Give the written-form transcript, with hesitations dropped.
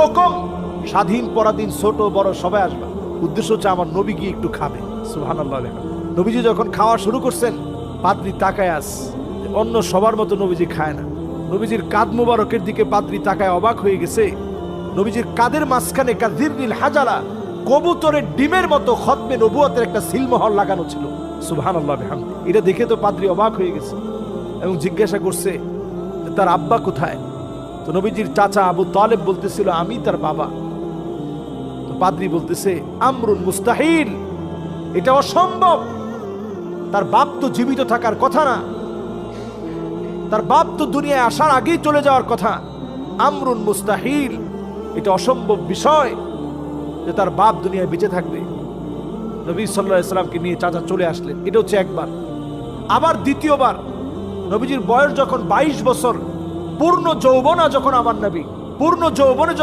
রকম স্বাধীন পরাধীন ছোট বড় সবাই আসবে। উদ্দেশ্য হচ্ছে আমার নবী গিয়ে একটু খাবে। সুবহানাল্লাহ। নবীজি যখন খাওয়া শুরু করছেন, পাদ্রী তাকায় আস, অন্য সবার মতো নবীজি খায় না। নবীজির কাঁধ মুবারকের দিকে পাদ্রী তাকায় অবাক হয়ে গেছে। নবীজির কাঁধের মাঝখানে কাযিরনিল হাজালা, কবুতরের ডিমের মতো খতমে নবুয়তের একটা সিলমোহর লাগানো ছিল। সুবহানাল্লাহ বিহামদি। এটা দেখে তো পাদ্রী অবাক হয়ে গেছে এবং জিজ্ঞাসা করছে তার আব্বা কোথায়। তো নবীজির চাচা আবু তালেব বলতেছিল আমি তার বাবা। তো পাদ্রী বলতেছে আমরুন মুস্তাহিল, এটা অসম্ভব, তার বাপ তো জীবিত থাকার কথা না, তার বাপ তো দুনিয়ায় আসার আগেই চলে যাওয়ার কথা। আমরুন মুস্তাহিল, এটা অসম্ভব বিষয় যে তার বাপ দুনিয়ায় বেঁচে থাকবে। নবী সাল্লাল্লাহু আলাইহি সাল্লামকে নিয়ে চাচা চলে আসলেন। এটা হচ্ছে একবার। আবার দ্বিতীয়বার নবীজির বয়স যখন 22 বছর, পূর্ণ যৌবনা যখন আমার নবী পূর্ণ যৌবনে